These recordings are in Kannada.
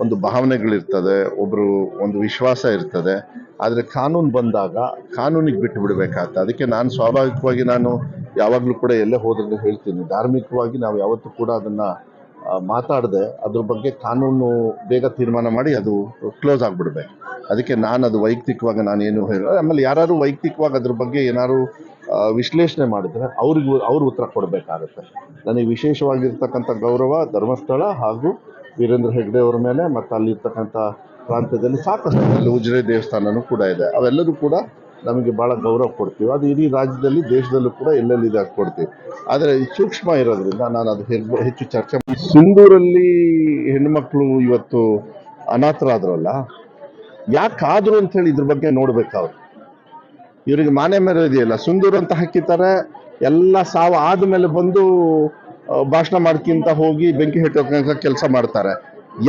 ಒಂದು ಭಾವನೆಗಳಿರ್ತದೆ, ಒಬ್ಬರು ಒಂದು ವಿಶ್ವಾಸ ಇರ್ತದೆ. ಆದರೆ ಕಾನೂನು ಬಂದಾಗ ಕಾನೂನಿಗೆ ಬಿಟ್ಟು ಬಿಡಬೇಕಾಗ್ತದೆ. ಅದಕ್ಕೆ ನಾನು ಸ್ವಾಭಾವಿಕವಾಗಿ ನಾನು ಯಾವಾಗಲೂ ಕೂಡ ಎಲ್ಲೇ ಹೋದ್ರೂ ಹೇಳ್ತೀನಿ, ಧಾರ್ಮಿಕವಾಗಿ ನಾವು ಯಾವತ್ತೂ ಕೂಡ ಅದನ್ನು ಮಾತಾಡದೆ ಅದ್ರ ಬಗ್ಗೆ ಕಾನೂನು ಬೇಗ ತೀರ್ಮಾನ ಮಾಡಿ ಅದು ಕ್ಲೋಸ್ ಆಗಿಬಿಡ್ಬೇಕು. ಅದಕ್ಕೆ ನಾನು ಅದು ವೈಯಕ್ತಿಕವಾಗಿ ನಾನೇನು ಹೇಳೋ, ಆಮೇಲೆ ಯಾರು ವೈಯಕ್ತಿಕವಾಗಿ ಅದ್ರ ಬಗ್ಗೆ ಏನಾದ್ರು ವಿಶ್ಲೇಷಣೆ ಮಾಡಿದ್ರೆ ಅವ್ರು ಉತ್ತರ ಕೊಡಬೇಕಾಗುತ್ತೆ. ನನಗೆ ವಿಶೇಷವಾಗಿರ್ತಕ್ಕಂಥ ಗೌರವ ಧರ್ಮಸ್ಥಳ ಹಾಗೂ ವೀರೇಂದ್ರ ಹೆಗ್ಡೆ ಅವರ ಮೇಲೆ, ಮತ್ತು ಅಲ್ಲಿರ್ತಕ್ಕಂಥ ಪ್ರಾಂತ್ಯದಲ್ಲಿ ಸಾಕಷ್ಟು ಅಲ್ಲಿ ಉಜಿರೆ ದೇವಸ್ಥಾನನೂ ಕೂಡ ಇದೆ. ಅವೆಲ್ಲರೂ ಕೂಡ ನಮಗೆ ಭಾಳ ಗೌರವ ಕೊಡ್ತೀವಿ. ಅದು ಇಡೀ ರಾಜ್ಯದಲ್ಲಿ ದೇಶದಲ್ಲೂ ಕೂಡ ಎಲ್ಲೆಲ್ಲಿದೆ ಅದು ಕೊಡ್ತೀವಿ. ಆದರೆ ಸೂಕ್ಷ್ಮ ಇರೋದ್ರಿಂದ ನಾನು ಅದು ಹೆಚ್ಚು ಚರ್ಚೆ. ಸಿಂಧೂರಲ್ಲಿ ಹೆಣ್ಣುಮಕ್ಕಳು ಇವತ್ತು ಅನಾಥರಾದ್ರಲ್ಲ, ಯಾಕಾದ್ರು ಅಂತ ಹೇಳಿ ಇದ್ರ ಬಗ್ಗೆ ನೋಡ್ಬೇಕು. ಅವ್ರು ಇವರಿಗೆ ಮಾನೆ ಮೇಲೆ ಇದೆಯಲ್ಲ, ಸಿಂಧೂರು ಅಂತ ಹಾಕಿದ್ದಾರೆ, ಎಲ್ಲ ಸಾವು ಆದ್ಮೇಲೆ ಬಂದು ಭಾಷಣ ಮಾಡ್ಕಿಂತ ಹೋಗಿ ಬೆಂಕಿ ಹೆಟ್ಟೋಕ ಕೆಲಸ ಮಾಡ್ತಾರೆ.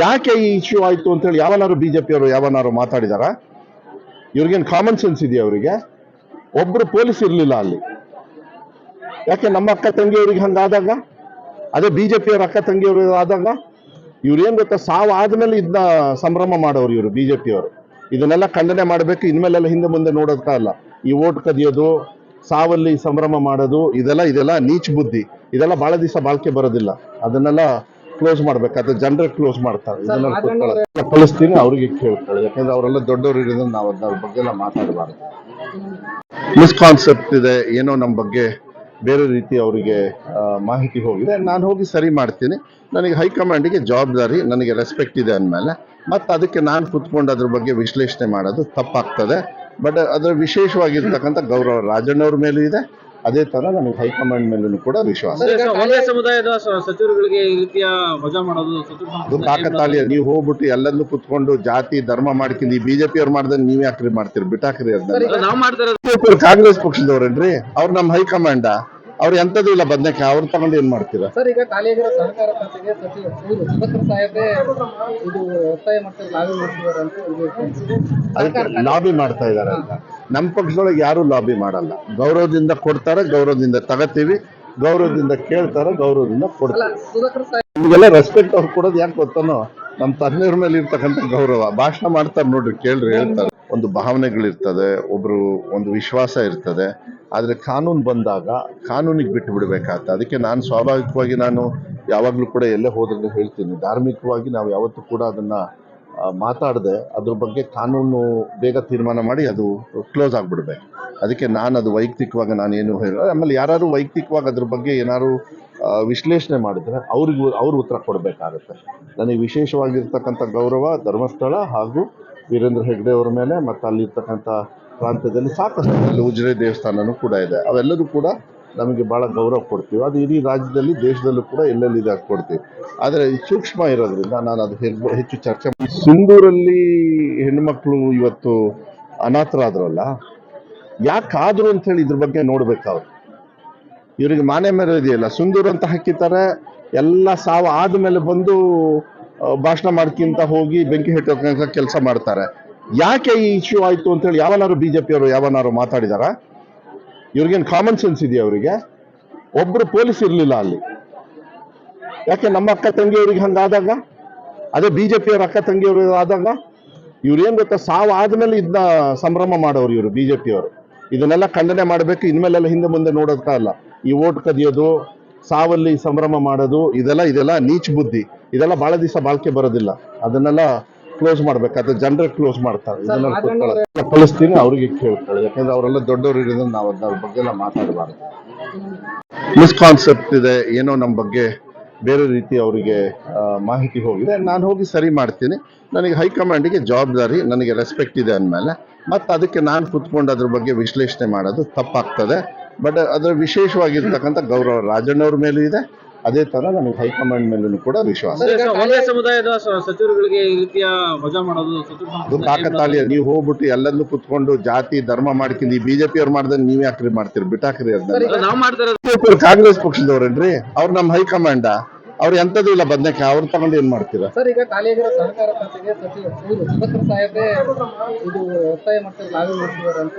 ಯಾಕೆ ಈ ಇಶ್ಯೂ ಆಯ್ತು ಅಂತ ಹೇಳಿ ಯಾವನಾರು ಬಿಜೆಪಿಯವರು ಯಾವನಾರು ಮಾತಾಡಿದಾರ? ಇವ್ರಿಗೇನು ಕಾಮನ್ ಸೆನ್ಸ್ ಇದೆಯಾ? ಅವರಿಗೆ ಒಬ್ರು ಪೊಲೀಸ್ ಇರ್ಲಿಲ್ಲ ಅಲ್ಲಿ. ಯಾಕೆ ನಮ್ಮ ಅಕ್ಕ ತಂಗಿಯವ್ರಿಗೆ ಹಂಗಾದಾಗ, ಅದೇ ಬಿಜೆಪಿಯವ್ರ ಅಕ್ಕ ತಂಗಿಯವರು ಆದಾಗ ಇವ್ರೇನ್ ಗೊತ್ತಾ, ಸಾವು ಆದ್ಮೇಲೆ ಇದನ್ನ ಸಂಭ್ರಮ ಮಾಡೋರು ಇವರು ಬಿಜೆಪಿಯವರು. ಇದನ್ನೆಲ್ಲ ಖಂಡನೆ ಮಾಡಬೇಕು. ಇನ್ಮೇಲೆಲ್ಲ ಹಿಂದೆ ಮುಂದೆ ನೋಡೋದಕ್ಕಲ್ಲ. ಈ ಓಟ್ ಕದಿಯೋದು, ಸಾವಲ್ಲಿ ಸಂಭ್ರಮ ಮಾಡೋದು, ಇದೆಲ್ಲ ನೀಚ್ ಬುದ್ಧಿ. ಇದೆಲ್ಲ ಬಹಳ ದಿವಸ ಬಾಳ್ಕೆ ಬರೋದಿಲ್ಲ. ಅದನ್ನೆಲ್ಲ ಕ್ಲೋಸ್ ಮಾಡ್ಬೇಕಾದ್ರೆ ಜನರೇ ಕ್ಲೋಸ್ ಮಾಡ್ತಾರೆ. ಇದನ್ನೆಲ್ಲ ಕಳಿಸ್ತೀನಿ, ಅವ್ರಿಗೆ ಕೇಳ್ಕೊಳ್ಳಿ. ಯಾಕಂದ್ರೆ ಅವರೆಲ್ಲ ದೊಡ್ಡವರು ಇರೋದ್ರಿಂದ ನಾವು ಅದ್ರ ಬಗ್ಗೆ ಎಲ್ಲ ಮಾತಾಡಬಾರ್ದು. ಮಿಸ್ಕಾನ್ಸೆಪ್ಟ್ ಇದೆ, ಏನೋ ನಮ್ಮ ಬಗ್ಗೆ ಬೇರೆ ರೀತಿ ಅವರಿಗೆ ಮಾಹಿತಿ ಹೋಗಿದೆ. ನಾನು ಹೋಗಿ ಸರಿ ಮಾಡ್ತೀನಿ. ನನಗೆ ಹೈಕಮಾಂಡಿಗೆ ಜವಾಬ್ದಾರಿ, ನನಗೆ ರೆಸ್ಪೆಕ್ಟ್ ಇದೆ ಅಂದಮೇಲೆ ಮತ್ತು ಅದಕ್ಕೆ ನಾನು ಕುತ್ಕೊಂಡು ಅದ್ರ ಬಗ್ಗೆ ವಿಶ್ಲೇಷಣೆ ಮಾಡೋದು ತಪ್ಪಾಗ್ತದೆ. ಬಟ್ ಅದರ ವಿಶೇಷವಾಗಿರ್ತಕ್ಕಂಥ ಗೌರವ ರಾಜಣ್ಣವ್ರ ಮೇಲೂ ಇದೆ. ಅದೇ ತರ ನಮಗೆ ಹೈಕಮಾಂಡ್ ಮೇಲೂ ಕೂಡ ವಿಶ್ವಾಸ. ಸಮುದಾಯದ ಸಚಿವರುಗಳಿಗೆ ಈ ರೀತಿಯ ವಜಾ ಮಾಡೋದು ಅದು ಕಾಕತಾಳೀಯ. ನೀವು ಹೋಗ್ಬಿಟ್ಟು ಎಲ್ಲದನ್ನು ಕುತ್ಕೊಂಡು ಜಾತಿ ಧರ್ಮ ಮಾಡ್ಕೊಂಡು ಈ ಬಿಜೆಪಿ ಅವ್ರು ಮಾಡ್ದಂಗೆ ನೀವ್ ಯಾಕ್ರಿ ಮಾಡ್ತೀರಿ? ಬಿಟ್ಟಾಕ್ರಿ. ಅದನ್ನ ಕಾಂಗ್ರೆಸ್ ಪಕ್ಷದವ್ರೇನ್ರಿ? ಅವ್ರು ನಮ್ಮ ಹೈಕಮಾಂಡ, ಅವ್ರು ಎಂತದೂ ಇಲ್ಲ ಬದನೆಕಾಯಿ. ಅವ್ರು ತಗೊಂಡು ಏನ್ ಮಾಡ್ತೀರಾ ಸರ್? ಈಗ ಖಾಲಿಯಾಗಿರೋ ಸಹಕಾರ ಖಾತೆಗೆ ಸುಭದ್ರ ಸಾಹೇಬ್ರೆ ಇದು ಒತ್ತಾಯ ಅದಕ್ಕೆ ಲಾಬಿ ಮಾಡ್ತಾ ಇದಾರೆ ಅಂತ. ನಮ್ಮ ಪಕ್ಷದೊಳಗೆ ಯಾರು ಲಾಬಿ ಮಾಡಲ್ಲ. ಗೌರವದಿಂದ ಕೊಡ್ತಾರೆ, ಗೌರವದಿಂದ ತಗತೀವಿ, ಗೌರವದಿಂದ ಕೇಳ್ತಾರೆ, ಗೌರವದಿಂದ ಕೊಡ್ತಾರೆ. ನಿಮಗೆಲ್ಲ ರೆಸ್ಪೆಕ್ಟ್ ಅವ್ರು ಕೊಡೋದು ಯಾಕೆ ಗೊತ್ತಾನೋ, ನಮ್ಮ ತಂದೆಯವ್ರ ಮೇಲೆ ಇರ್ತಕ್ಕಂಥ ಗೌರವ. ಭಾಷಣ ಮಾಡ್ತಾರೆ ನೋಡ್ರಿ, ಕೇಳ್ರಿ, ಹೇಳ್ತಾರೆ. ಒಂದು ಭಾವನೆಗಳಿರ್ತದೆ, ಒಬ್ರು ಒಂದು ವಿಶ್ವಾಸ ಇರ್ತದೆ. ಆದರೆ ಕಾನೂನು ಬಂದಾಗ ಕಾನೂನಿಗೆ ಬಿಟ್ಟು ಬಿಡಬೇಕಾಗ್ತದೆ. ಅದಕ್ಕೆ ನಾನು ಸ್ವಾಭಾವಿಕವಾಗಿ ನಾನು ಯಾವಾಗಲೂ ಕೂಡ ಎಲ್ಲೇ ಹೋದ್ರೂ ಹೇಳ್ತೀನಿ, ಧಾರ್ಮಿಕವಾಗಿ ನಾವು ಯಾವತ್ತೂ ಕೂಡ ಅದನ್ನ ಮಾತಾಡದೆ ಅದ್ರ ಬಗ್ಗೆ ಕಾನೂನು ಬೇಗ ತೀರ್ಮಾನ ಮಾಡಿ ಅದು ಕ್ಲೋಸ್ ಆಗಿಬಿಡ್ಬೇಕು. ಅದಕ್ಕೆ ನಾನು ಅದು ವೈಯಕ್ತಿಕವಾಗಿ ನಾನೇನು ಹೇಳೋ, ಆಮೇಲೆ ಯಾರು ವೈಯಕ್ತಿಕವಾಗಿ ಅದ್ರ ಬಗ್ಗೆ ಏನಾದ್ರು ವಿಶ್ಲೇಷಣೆ ಮಾಡಿದ್ರೆ ಅವ್ರು ಉತ್ತರ ಕೊಡಬೇಕಾಗುತ್ತೆ. ನನಗೆ ವಿಶೇಷವಾಗಿರ್ತಕ್ಕಂಥ ಗೌರವ ಧರ್ಮಸ್ಥಳ ಹಾಗೂ ವೀರೇಂದ್ರ ಹೆಗ್ಡೆ ಅವರ ಮೇಲೆ, ಮತ್ತು ಅಲ್ಲಿರ್ತಕ್ಕಂಥ ಪ್ರಾಂತ್ಯದಲ್ಲಿ ಸಾಕಷ್ಟು ಅಲ್ಲಿ ಉಜಿರೆ ದೇವಸ್ಥಾನನೂ ಕೂಡ ಇದೆ. ಅವೆಲ್ಲರೂ ಕೂಡ ನಮಗೆ ಭಾಳ ಗೌರವ ಕೊಡ್ತೀವಿ. ಅದು ಇಡೀ ರಾಜ್ಯದಲ್ಲಿ ದೇಶದಲ್ಲೂ ಕೂಡ ಎಲ್ಲೆಲ್ಲಿದೆ ಅದು ಕೊಡ್ತೀವಿ. ಆದರೆ ಸೂಕ್ಷ್ಮ ಇರೋದ್ರಿಂದ ನಾನು ಅದು ಹೆಚ್ಚು ಚರ್ಚೆ. ಸಿಂಧೂರಲ್ಲಿ ಹೆಣ್ಣುಮಕ್ಕಳು ಇವತ್ತು ಅನಾಥರಾದ್ರಲ್ಲ, ಯಾಕಾದ್ರು ಅಂತ ಹೇಳಿ ಇದ್ರ ಬಗ್ಗೆ ನೋಡ್ಬೇಕು. ಅವ್ರು ಇವರಿಗೆ ಮಾನೆ ಮೇಲೆ ಇದೆಯಲ್ಲ, ಸಿಂಧೂರು ಅಂತ ಹಾಕಿದ್ದಾರೆ, ಎಲ್ಲ ಸಾವು ಆದ್ಮೇಲೆ ಬಂದು ಭಾಷಣ ಮಾಡ್ಕಿಂತ ಹೋಗಿ ಬೆಂಕಿ ಹೆಟ್ಟೋಕ ಕೆಲಸ ಮಾಡ್ತಾರೆ. ಯಾಕೆ ಈ ಇಶ್ಯೂ ಆಯ್ತು ಅಂತ ಹೇಳಿ ಯಾವನಾರು ಬಿಜೆಪಿಯವರು ಯಾವನಾರು ಮಾತಾಡಿದಾರ? ಇವ್ರಿಗೇನು ಕಾಮನ್ ಸೆನ್ಸ್ ಇದೆಯಾ? ಅವರಿಗೆ ಒಬ್ರು ಪೊಲೀಸ್ ಇರ್ಲಿಲ್ಲ ಅಲ್ಲಿ. ಯಾಕೆ ನಮ್ಮ ಅಕ್ಕ ತಂಗಿಯವ್ರಿಗೆ ಹಂಗಾದಾಗ, ಅದೇ ಬಿಜೆಪಿಯವ್ರ ಅಕ್ಕ ತಂಗಿಯವರು ಆದಾಗ ಇವ್ರೇನ್ ಗೊತ್ತಾ, ಸಾವು ಆದ್ಮೇಲೆ ಇದನ್ನ ಸಂಭ್ರಮ ಮಾಡೋರು ಇವರು ಬಿಜೆಪಿಯವರು. ಇದನ್ನೆಲ್ಲ ಖಂಡನೆ ಮಾಡಬೇಕು. ಇನ್ಮೇಲೆಲ್ಲ ಹಿಂದೆ ಮುಂದೆ ನೋಡೋದಕ್ಕಲ್ಲ. ಈ ಓಟ್ ಕದಿಯೋದು, ಸಾವಲ್ಲಿ ಸಂಭ್ರಮ ಮಾಡೋದು, ಇದೆಲ್ಲ ನೀಚ್ ಬುದ್ಧಿ. ಇದೆಲ್ಲ ಬಹಳ ದಿವಸ ಬಾಳ್ಕೆ ಬರೋದಿಲ್ಲ. ಅದನ್ನೆಲ್ಲ ಕ್ಲೋಸ್ ಮಾಡ್ಬೇಕಾದ್ರೆ ಜನರೇ ಕ್ಲೋಸ್ ಮಾಡ್ತಾರೆ. ಇದನ್ನೆಲ್ಲ ಕಳಿಸ್ತೀನಿ, ಅವ್ರಿಗೆ ಕೇಳ್ಕೊಳ್ಳಿ. ಯಾಕಂದ್ರೆ ಅವರೆಲ್ಲ ದೊಡ್ಡವರು ಇರೋದ್ರಿಂದ ನಾವು ಅದ್ರ ಬಗ್ಗೆ ಎಲ್ಲ ಮಾತಾಡಬಾರ್ದು. ಮಿಸ್ಕಾನ್ಸೆಪ್ಟ್ ಇದೆ, ಏನೋ ನಮ್ಮ ಬಗ್ಗೆ ಬೇರೆ ರೀತಿ ಅವರಿಗೆ ಮಾಹಿತಿ ಹೋಗಿದೆ. ನಾನು ಹೋಗಿ ಸರಿ ಮಾಡ್ತೀನಿ. ನನಗೆ ಹೈಕಮಾಂಡಿಗೆ ಜವಾಬ್ದಾರಿ, ನನಗೆ ರೆಸ್ಪೆಕ್ಟ್ ಇದೆ ಅಂದಮೇಲೆ ಮತ್ತು ಅದಕ್ಕೆ ನಾನು ಕುತ್ಕೊಂಡು ಅದ್ರ ಬಗ್ಗೆ ವಿಶ್ಲೇಷಣೆ ಮಾಡೋದು ತಪ್ಪಾಗ್ತದೆ. ಬಟ್ ಅದರ ವಿಶೇಷವಾಗಿರ್ತಕ್ಕಂಥ ಗೌರವ ರಾಜಣ್ಣವ್ರ ಮೇಲೂ ಇದೆ. ಅದೇ ತರ ನಮಗೆ ಹೈಕಮಾಂಡ್ ಮೇಲೂ ಕೂಡ ವಿಶ್ವಾಸ. ಸಮುದಾಯದ ಸಚಿವರುಗಳಿಗೆ ಈ ರೀತಿಯ ವಜಾ ಮಾಡೋದು ಅದು ಕಾಕತಾಳೀಯ. ನೀವು ಹೋಗ್ಬಿಟ್ಟು ಎಲ್ಲದನ್ನು ಕುತ್ಕೊಂಡು ಜಾತಿ ಧರ್ಮ ಮಾಡ್ಕೊಂಡು ಈ ಬಿಜೆಪಿ ಅವ್ರು ಮಾಡ್ದಂಗೆ ನೀವ್ ಯಾಕ್ರಿ ಮಾಡ್ತೀರಿ? ಬಿಟ್ಟಾಕ್ರಿ. ಅದನ್ನ ಕಾಂಗ್ರೆಸ್ ಪಕ್ಷದವ್ರೇನ್ರಿ? ಅವ್ರು ನಮ್ಮ ಹೈಕಮಾಂಡ, ಅವ್ರು ಎಂತದೂ ಇಲ್ಲ ಬದನೆಕಾಯಿ. ಅವ್ರು ತಗೊಂಡು ಏನ್ ಮಾಡ್ತೀರಾ? ಸರ್, ಈಗ ಖಾಲಿಯಾಗಿರೋ ಸಹಕಾರ ಖಾತೆಗೆ ಸುಭದ್ರ ಸಾಹೇಬ್ರೆ ಇದು ಒತ್ತಾಯ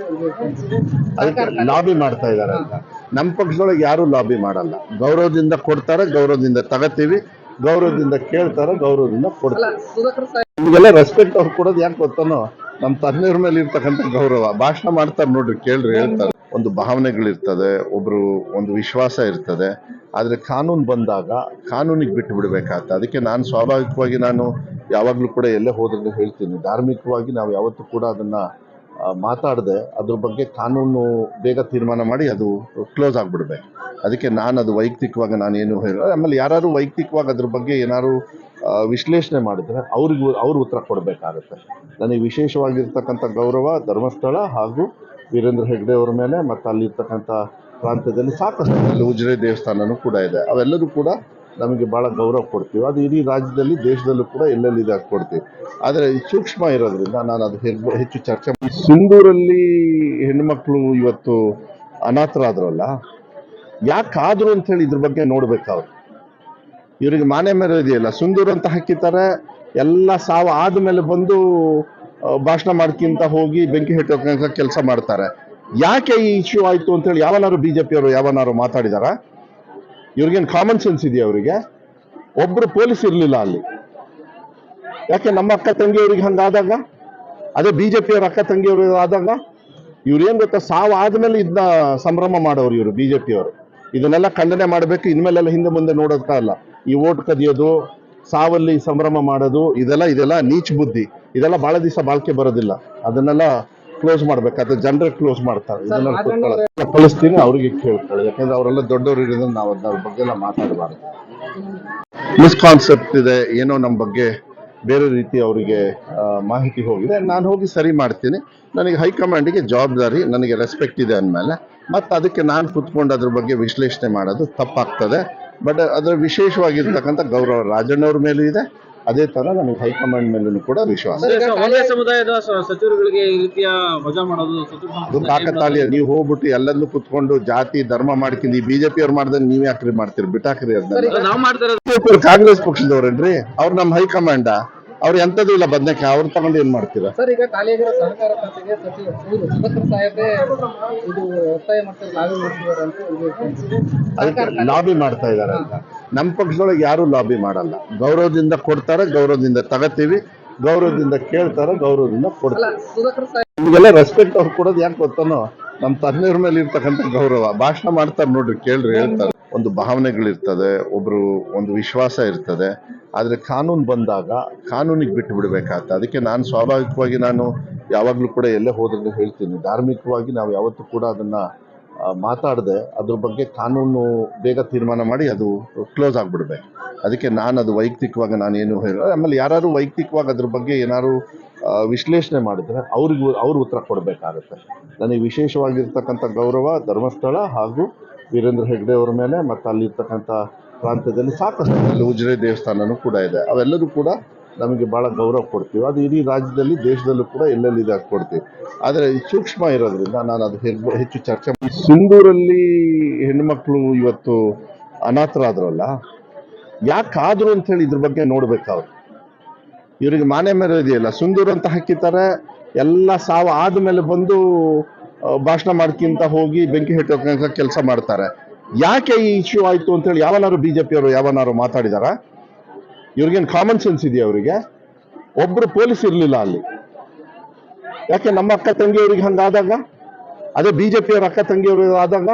ಅದಕ್ಕೆ ಲಾಬಿ ಮಾಡ್ತಾ ಇದಾರೆ ಅಂತ. ನಮ್ಮ ಪಕ್ಷದೊಳಗೆ ಯಾರು ಲಾಬಿ ಮಾಡಲ್ಲ. ಗೌರವದಿಂದ ಕೊಡ್ತಾರೆ, ಗೌರವದಿಂದ ತಗತೀವಿ, ಗೌರವದಿಂದ ಕೇಳ್ತಾರೆ, ಗೌರವದಿಂದ ಅಲ್ಲ ಕೊಡ್ತಾರೆ. ಸುಧಾಕರ್ ಸಾಹೇಬ್ ನಿಮಗೆಲ್ಲ ರೆಸ್ಪೆಕ್ಟ್ ಅವ್ರು ಕೊಡೋದು ಯಾಕೆ ಗೊತ್ತಾನೋ, ನಮ್ಮ ತಂದೆಯವ್ರ ಮೇಲೆ ಇರ್ತಕ್ಕಂಥ ಗೌರವ. ಭಾಷಣ ಮಾಡ್ತಾರೆ ನೋಡ್ರಿ, ಕೇಳ್ರಿ, ಹೇಳ್ತಾರೆ. ಒಂದು ಭಾವನೆಗಳಿರ್ತದೆ, ಒಬ್ರು ಒಂದು ವಿಶ್ವಾಸ ಇರ್ತದೆ. ಆದ್ರೆ ಕಾನೂನು ಬಂದಾಗ ಕಾನೂನಿಗೆ ಬಿಟ್ಟು ಬಿಡ್ಬೇಕಾಗ್ತದೆ. ಅದಕ್ಕೆ ನಾನು ಸ್ವಾಭಾವಿಕವಾಗಿ ನಾನು ಯಾವಾಗ್ಲೂ ಕೂಡ ಎಲ್ಲೇ ಹೋದ್ರೆ ಹೇಳ್ತೀನಿ, ಧಾರ್ಮಿಕವಾಗಿ ನಾವು ಯಾವತ್ತೂ ಕೂಡ ಅದನ್ನ ಮಾತಾಡದೆ ಅದ್ರ ಬಗ್ಗೆ ಕಾನೂನು ಬೇಗ ತೀರ್ಮಾನ ಮಾಡಿ ಅದು ಕ್ಲೋಸ್ ಆಗ್ಬಿಡ್ಬೇಕು. ಅದಕ್ಕೆ ನಾನು ಅದು ವೈಯಕ್ತಿಕವಾಗಿ ನಾನೇನು ಹೇಳ, ಆಮೇಲೆ ಯಾರು ವೈಯಕ್ತಿಕವಾಗಿ ಅದ್ರ ಬಗ್ಗೆ ಏನಾದ್ರು ವಿಶ್ಲೇಷಣೆ ಮಾಡಿದ್ರೆ ಅವ್ರು ಉತ್ತರ ಕೊಡಬೇಕಾಗುತ್ತೆ. ನನಗೆ ವಿಶೇಷವಾಗಿರ್ತಕ್ಕಂಥ ಗೌರವ ಧರ್ಮಸ್ಥಳ ಹಾಗೂ ವೀರೇಂದ್ರ ಹೆಗ್ಡೆ ಅವರ ಮೇಲೆ, ಮತ್ತು ಅಲ್ಲಿರ್ತಕ್ಕಂಥ ಪ್ರಾಂತ್ಯದಲ್ಲಿ ಸಾಕಷ್ಟು, ಅಲ್ಲಿ ಉಜಿರೆ ದೇವಸ್ಥಾನನೂ ಕೂಡ ಇದೆ. ಅವೆಲ್ಲರೂ ಕೂಡ ನಮಗೆ ಭಾಳ ಗೌರವ ಕೊಡ್ತೀವಿ. ಅದು ಇಡೀ ರಾಜ್ಯದಲ್ಲಿ, ದೇಶದಲ್ಲೂ ಕೂಡ ಎಲ್ಲೆಲ್ಲಿದೆ ಅದು ಕೊಡ್ತೀವಿ. ಆದರೆ ಸೂಕ್ಷ್ಮ ಇರೋದ್ರಿಂದ ನಾನು ಅದು ಹೆಚ್ಚು ಚರ್ಚೆ. ಸಿಂಧೂರಲ್ಲಿ ಹೆಣ್ಮಕ್ಳು ಇವತ್ತು ಅನಾಥರಾದ್ರಲ್ಲ, ಯಾಕಾದ್ರು ಅಂತ ಹೇಳಿ ಇದ್ರ ಬಗ್ಗೆ ನೋಡ್ಬೇಕಾವ್ರು. ಇವರಿಗೆ ಮಾನೆ ಮೇಲೆ ಇದೆಯಲ್ಲ, ಸುಂದೂರ್ ಅಂತ ಹಾಕಿದ್ದಾರೆ, ಎಲ್ಲ ಸಾವು ಆದ್ಮೇಲೆ ಬಂದು ಭಾಷಣ ಮಾಡ್ಕಿಂತ ಹೋಗಿ ಬೆಂಕಿ ಹೆಟ್ಟೋಕ ಕೆಲಸ ಮಾಡ್ತಾರೆ. ಯಾಕೆ ಈ ಇಶ್ಯೂ ಆಯ್ತು ಅಂತ ಹೇಳಿ ಯಾವನಾರು ಬಿಜೆಪಿಯವರು ಯಾವನಾರು ಮಾತಾಡಿದಾರ? ಇವ್ರಿಗೇನು ಕಾಮನ್ ಸೆನ್ಸ್ ಇದೆಯಾ? ಅವರಿಗೆ ಒಬ್ರು ಪೊಲೀಸ್ ಇರ್ಲಿಲ್ಲ ಅಲ್ಲಿ. ಯಾಕೆ ನಮ್ಮ ಅಕ್ಕ ತಂಗಿಯವ್ರಿಗೆ ಹಂಗಾದಾಗ, ಅದೇ ಬಿಜೆಪಿಯವ್ರ ಅಕ್ಕ ತಂಗಿಯವರು ಆದಾಗ ಇವ್ರೇನ್ ಗೊತ್ತಾ, ಸಾವು ಆದ್ಮೇಲೆ ಇದನ್ನ ಸಂಭ್ರಮ ಮಾಡೋರು ಇವರು ಬಿಜೆಪಿಯವರು. ಇದನ್ನೆಲ್ಲ ಖಂಡನೆ ಮಾಡಬೇಕು. ಇನ್ಮೇಲೆಲ್ಲ ಹಿಂದೆ ಮುಂದೆ ನೋಡೋದಲ್ಲ. ಈ ಓಟ್ ಕದಿಯೋದು, ಸಾವಲ್ಲಿ ಸಂಭ್ರಮ ಮಾಡೋದು, ಇದೆಲ್ಲ ನೀಚ್ ಬುದ್ಧಿ. ಇದೆಲ್ಲ ಬಹಳ ದಿವಸ ಬಾಳ್ಕೆ ಬರೋದಿಲ್ಲ. ಅದನ್ನೆಲ್ಲ ಕ್ಲೋಸ್ ಮಾಡ್ಬೇಕಾದ್ರೆ ಜನರೇ ಕ್ಲೋಸ್ ಮಾಡ್ತಾರೆ. ಇದನ್ನೆಲ್ಲ ಕಳಿಸ್ತೀನಿ, ಅವ್ರಿಗೆ ಕೇಳ್ಕೊಳ್ಳಿ. ಯಾಕಂದ್ರೆ ಅವರೆಲ್ಲ ದೊಡ್ಡವರು ಇರೋದ್ರಿಂದ ನಾವು ಅದ್ರ ಬಗ್ಗೆ ಎಲ್ಲ ಮಾತಾಡಬಾರ್ದು. ಮಿಸ್ಕಾನ್ಸೆಪ್ಟ್ ಇದೆ ಏನೋ ನಮ್ಮ ಬಗ್ಗೆ, ಬೇರೆ ರೀತಿ ಅವರಿಗೆ ಮಾಹಿತಿ ಹೋಗಿದೆ. ನಾನು ಹೋಗಿ ಸರಿ ಮಾಡ್ತೀನಿ. ನನಗೆ ಹೈಕಮಾಂಡಿಗೆ ಜವಾಬ್ದಾರಿ, ನನಗೆ ರೆಸ್ಪೆಕ್ಟ್ ಇದೆ ಅಂದಮೇಲೆ ಮತ್ತು ಅದಕ್ಕೆ ನಾನು ಕುತ್ಕೊಂಡು ಅದ್ರ ಬಗ್ಗೆ ವಿಶ್ಲೇಷಣೆ ಮಾಡೋದು ತಪ್ಪಾಗ್ತದೆ. ಬಟ್ ಅದರ ವಿಶೇಷವಾಗಿರ್ತಕ್ಕಂಥ ಗೌರವ ರಾಜಣ್ಣವ್ರ ಮೇಲೂ ಇದೆ. ಅದೇ ತರ ನನಗೆ ಹೈಕಮಾಂಡ್ ಮೇಲೂ ಕೂಡ ವಿಶ್ವಾಸ. ಒಂದೇ ಸಮುದಾಯದ ಸಚಿವರುಗಳಿಗೆ ಈ ರೀತಿಯ ವಜಾ ಮಾಡೋದು ಅದು ಕಾಕತಾಳೀಯ. ನೀವು ಹೋಗ್ಬಿಟ್ಟು ಎಲ್ಲದನ್ನು ಕುತ್ಕೊಂಡು ಜಾತಿ ಧರ್ಮ ಮಾಡ್ಕೊಂಡು ಈ ಬಿಜೆಪಿ ಅವ್ರು ಮಾಡ್ದಂಗೆ ನೀವ್ ಯಾಕ್ರಿ ಮಾಡ್ತೀರಿ? ಬಿಟ್ಟಾಕ್ರಿ ಅದನ್ನ. ನಾವು ಮಾಡ್ತಾರೆ ಕಾಂಗ್ರೆಸ್ ಪಕ್ಷದವ್ರೇನ್ರಿ ಅವ್ರು? ನಮ್ಮ ಹೈಕಮಾಂಡ ಅವ್ರು ಎಂತದೂ ಇಲ್ಲ ಬದನೆಕಾಯಿ, ಅವ್ರು ತಗೊಂಡು ಏನ್ ಮಾಡ್ತೀರಾ? ಸರ್, ಈಗ ಖಾಲಿಯಾಗಿರೋ ಸಹಕಾರ ಖಾತೆಗೆ ಸಚಿವ ಸುಧಾಕರ್ ಸಾಹೇಬ್ರೆ ಇದು ಒತ್ತಾಯ ಮಾಡ್ತಾರೆ, ಲಾಬಿ ಮಾಡ್ತಿದ್ದಾರೆ ಅಂತ. ಅದಕ್ಕೆ ಲಾಬಿ ಮಾಡ್ತಾ ಇದಾರೆ ಅಂತ. ನಮ್ಮ ಪಕ್ಷದೊಳಗೆ ಯಾರು ಲಾಬಿ ಮಾಡಲ್ಲ. ಗೌರವದಿಂದ ಕೊಡ್ತಾರೆ, ಗೌರವದಿಂದ ತಗತೀವಿ, ಗೌರವದಿಂದ ಕೇಳ್ತಾರೆ, ಗೌರವದಿಂದ ಕೊಡ್ತಾರೆ. ಸುಧಾಕರ್ ಸಾಹೇಬ್ ನಿಮಗೆಲ್ಲ ರೆಸ್ಪೆಕ್ಟ್ ಅವ್ರು ಕೊಡೋದು ಯಾಕೆ ಗೊತ್ತಾನೋ, ನಮ್ಮ ತಂದೆಯವ್ರ ಮೇಲೆ ಇರ್ತಕ್ಕಂಥ ಗೌರವ. ಭಾಷಣ ಮಾಡ್ತಾರೆ ನೋಡ್ರಿ, ಕೇಳ್ರಿ, ಹೇಳ್ತಾರೆ. ಒಂದು ಭಾವನೆಗಳಿರ್ತದೆ, ಒಬ್ರು ಒಂದು ವಿಶ್ವಾಸ ಇರ್ತದೆ. ಆದ್ರೆ ಕಾನೂನು ಬಂದಾಗ ಕಾನೂನಿಗೆ ಬಿಟ್ಟು ಬಿಡ್ಬೇಕಾಗ್ತದೆ. ಅದಕ್ಕೆ ನಾನು ಸ್ವಾಭಾವಿಕವಾಗಿ ನಾನು ಯಾವಾಗ್ಲೂ ಕೂಡ ಎಲ್ಲೇ ಹೋದ್ರೆ ಹೇಳ್ತೀನಿ, ಧಾರ್ಮಿಕವಾಗಿ ನಾವು ಯಾವತ್ತೂ ಕೂಡ ಅದನ್ನ ಮಾತಾಡದೆ ಅದ್ರ ಬಗ್ಗೆ ಕಾನೂನು ಬೇಗ ತೀರ್ಮಾನ ಮಾಡಿ ಅದು ಕ್ಲೋಸ್ ಆಗ್ಬಿಡ್ಬೇಕು. ಅದಕ್ಕೆ ನಾನು ಅದು ವೈಯಕ್ತಿಕವಾಗಿ ನಾನೇನು ಹೇಳ, ಆಮೇಲೆ ಯಾರು ವೈಯಕ್ತಿಕವಾಗಿ ಅದ್ರ ಬಗ್ಗೆ ಏನಾದ್ರು ವಿಶ್ಲೇಷಣೆ ಮಾಡಿದ್ರೆ ಅವ್ರು ಉತ್ತರ ಕೊಡಬೇಕಾಗುತ್ತೆ. ನನಗೆ ವಿಶೇಷವಾಗಿರ್ತಕ್ಕಂಥ ಗೌರವ ಧರ್ಮಸ್ಥಳ ಹಾಗೂ ವೀರೇಂದ್ರ ಹೆಗ್ಡೆ ಅವರ ಮೇಲೆ, ಮತ್ತು ಅಲ್ಲಿರ್ತಕ್ಕಂಥ ಪ್ರಾಂತ್ಯದಲ್ಲಿ ಸಾಕಷ್ಟು, ಅಲ್ಲಿ ಉಜಿರೆ ದೇವಸ್ಥಾನನೂ ಕೂಡ ಇದೆ. ಅವೆಲ್ಲರೂ ಕೂಡ ನಮಗೆ ಭಾಳ ಗೌರವ ಕೊಡ್ತೀವಿ. ಅದು ಇಡೀ ರಾಜ್ಯದಲ್ಲಿ, ದೇಶದಲ್ಲೂ ಕೂಡ ಎಲ್ಲೆಲ್ಲಿದೆ ಅದು ಕೊಡ್ತೀವಿ. ಆದರೆ ಸೂಕ್ಷ್ಮ ಇರೋದ್ರಿಂದ ನಾನು ಅದು ಹೆಚ್ಚು ಚರ್ಚೆ. ಸಿಂಧೂರಲ್ಲಿ ಹೆಣ್ಮಕ್ಳು ಇವತ್ತು ಅನಾಥರಾದ್ರಲ್ಲ, ಯಾಕಾದ್ರು ಅಂತ ಹೇಳಿ ಇದ್ರ ಬಗ್ಗೆ ನೋಡ್ಬೇಕಾವ್ರು. ಇವರಿಗೆ ಮಾನೆ ಮೇಲೆ ಇದೆಯಲ್ಲ, ಸುಂದೂರ್ ಅಂತ ಹಾಕಿದ್ದಾರೆ, ಎಲ್ಲ ಸಾವು ಆದ್ಮೇಲೆ ಬಂದು ಭಾಷಣ ಮಾಡ್ಕಿಂತ ಹೋಗಿ ಬೆಂಕಿ ಹೆಟ್ಟೋಕ ಕೆಲಸ ಮಾಡ್ತಾರೆ. ಯಾಕೆ ಈ ಇಶ್ಯೂ ಆಯ್ತು ಅಂತ ಹೇಳಿ ಯಾವನಾರು ಬಿಜೆಪಿಯವರು ಯಾವನಾರು ಮಾತಾಡಿದಾರ? ಇವ್ರಿಗೇನು ಕಾಮನ್ ಸೆನ್ಸ್ ಇದೆಯಾ? ಅವರಿಗೆ ಒಬ್ರು ಪೊಲೀಸ್ ಇರ್ಲಿಲ್ಲ ಅಲ್ಲಿ. ಯಾಕೆ ನಮ್ಮ ಅಕ್ಕ ತಂಗಿಯವ್ರಿಗೆ ಹಂಗಾದಾಗ, ಅದೇ ಬಿಜೆಪಿಯವ್ರ ಅಕ್ಕ ತಂಗಿಯವರು ಆದಾಗ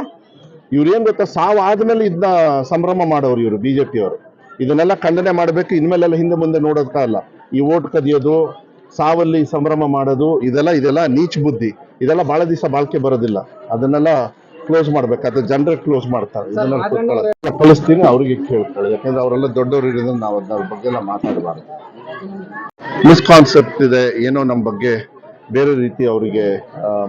ಇವ್ರೇನ್ ಗೊತ್ತಾ, ಸಾವು ಆದ್ಮೇಲೆ ಇದನ್ನ ಸಂಭ್ರಮ ಮಾಡೋರು ಇವರು ಬಿಜೆಪಿಯವರು. ಇದನ್ನೆಲ್ಲ ಖಂಡನೆ ಮಾಡಬೇಕು. ಇನ್ಮೇಲೆಲ್ಲ ಹಿಂದೆ ಮುಂದೆ ನೋಡೋದಲ್ಲ. ಈ ಓಟ್ ಕದಿಯೋದು, ಸಾವಲ್ಲಿ ಸಂಭ್ರಮ ಮಾಡೋದು, ಇದೆಲ್ಲ ನೀಚ್ ಬುದ್ಧಿ. ಇದೆಲ್ಲ ಬಹಳ ದಿವಸ ಬಾಳ್ಕೆ ಬರೋದಿಲ್ಲ. ಅದನ್ನೆಲ್ಲ ಕ್ಲೋಸ್ ಮಾಡ್ಬೇಕಾದ್ರೆ ಜನರೇ ಕ್ಲೋಸ್ ಮಾಡ್ತಾರೆ. ಇದನ್ನೆಲ್ಲ ಕಳಿಸ್ತೀನಿ, ಅವ್ರಿಗೆ ಕೇಳ್ಕೊಳ್ಳಿ. ಯಾಕಂದ್ರೆ ಅವರೆಲ್ಲ ದೊಡ್ಡವರು ಇರೋದ್ರಿಂದ ನಾವು ಅದ್ರ ಬಗ್ಗೆ ಎಲ್ಲ ಮಾತಾಡಬಾರ್ದು. ಮಿಸ್ಕಾನ್ಸೆಪ್ಟ್ ಇದೆ ಏನೋ ನಮ್ಮ ಬಗ್ಗೆ, ಬೇರೆ ರೀತಿ ಅವರಿಗೆ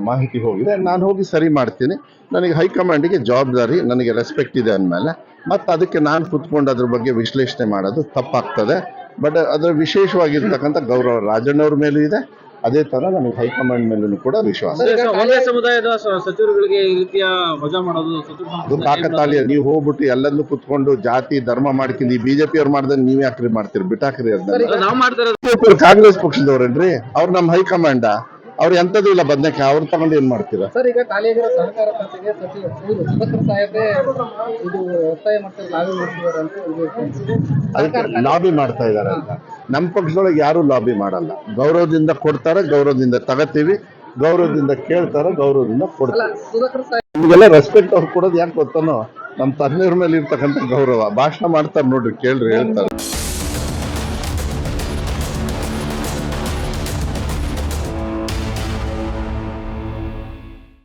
ಮಾಹಿತಿ ಹೋಗಿದೆ. ನಾನು ಹೋಗಿ ಸರಿ ಮಾಡ್ತೀನಿ. ನನಗೆ ಹೈಕಮಾಂಡಿಗೆ ಜವಾಬ್ದಾರಿ, ನನಗೆ ರೆಸ್ಪೆಕ್ಟ್ ಇದೆ ಅಂದಮೇಲೆ ಮತ್ತು ಅದಕ್ಕೆ ನಾನು ಕುತ್ಕೊಂಡು ಅದ್ರ ಬಗ್ಗೆ ವಿಶ್ಲೇಷಣೆ ಮಾಡೋದು ತಪ್ಪಾಗ್ತದೆ. ಬಟ್ ಅದರ ವಿಶೇಷವಾಗಿರ್ತಕ್ಕಂಥ ಗೌರವ ರಾಜಣ್ಣವ್ರ ಮೇಲೂ ಇದೆ. ಅದೇ ತರ ನನಗೆ ಹೈಕಮಾಂಡ್ ಮೇಲೂ ಕೂಡ ವಿಶ್ವಾಸ. ಒಂದೇ ಸಮುದಾಯದ ಸಚಿವರುಗಳಿಗೆ ಈ ರೀತಿಯ ವಜಾ ಮಾಡೋದು ಅದು ಕಾಕತಾಳೀಯ. ನೀವು ಹೋಗ್ಬಿಟ್ಟು ಎಲ್ಲದನ್ನು ಕುತ್ಕೊಂಡು ಜಾತಿ ಧರ್ಮ ಮಾಡ್ಕೊಂಡು ಈ ಬಿಜೆಪಿ ಅವ್ರು ಮಾಡ್ದಂಗೆ ನೀವ್ ಯಾಕ್ರಿ ಮಾಡ್ತೀರಿ? ಬಿಟ್ಟಾಕ್ರಿ ಅದನ್ನ. ನಾವು ಮಾಡ್ತಾರೆ ಕಾಂಗ್ರೆಸ್ ಪಕ್ಷದವ್ರೇನ್ರಿ ಅವ್ರು? ನಮ್ಮ ಹೈಕಮಾಂಡ ಅವ್ರು ಎಂಥದ್ದು ಇಲ್ಲ ಬದನೆಕಾಯಿ ಅವ್ರು ತಗೊಂಡು ಏನ್ ಮಾಡ್ತೀರಾ? ಸರ್ ಈಗ ಖಾಲಿಯಾಗಿರೋ ಸಹಕಾರ ಖಾತೆಗೆ ಸಚಿವ ಇವರು ಸುಧಾಕರ್ ಸಾಹೇಬ್ರೆ ಇದು ಒತ್ತಾಯ ಮಾಡ್ತಾರೆ ನಾವೇ ಮಾಡ್ತಿದ್ದಾರೆ ಅಂತ ಅದಕ್ಕೆ ಲಾಬಿ ಮಾಡ್ತಾ ಇದಾರೆ ಅಂತ. ನಮ್ಮ ಪಕ್ಷದೊಳಗೆ ಯಾರು ಲಾಬಿ ಮಾಡಲ್ಲ. ಗೌರವದಿಂದ ಕೊಡ್ತಾರೆ, ಗೌರವದಿಂದ ತಗತೀವಿ, ಗೌರವದಿಂದ ಕೇಳ್ತಾರೆ, ಗೌರವದಿಂದ ಕೊಡ್ತಾರೆ. ಸುಧಾಕರ್ ಸಾಹೇಬ್ ನಿಮಗೆಲ್ಲ ರೆಸ್ಪೆಕ್ಟ್ ಅವ್ರು ಕೊಡೋದು ಯಾಕೆ ಗೊತ್ತಾನೋ, ನಮ್ಮ ತಂದೆಯವ್ರ ಮೇಲೆ ಇರ್ತಕ್ಕಂಥ ಗೌರವ. ಭಾಷಣ ಮಾಡ್ತಾರೆ ನೋಡ್ರಿ, ಕೇಳ್ರಿ, ಹೇಳ್ತಾರೆ.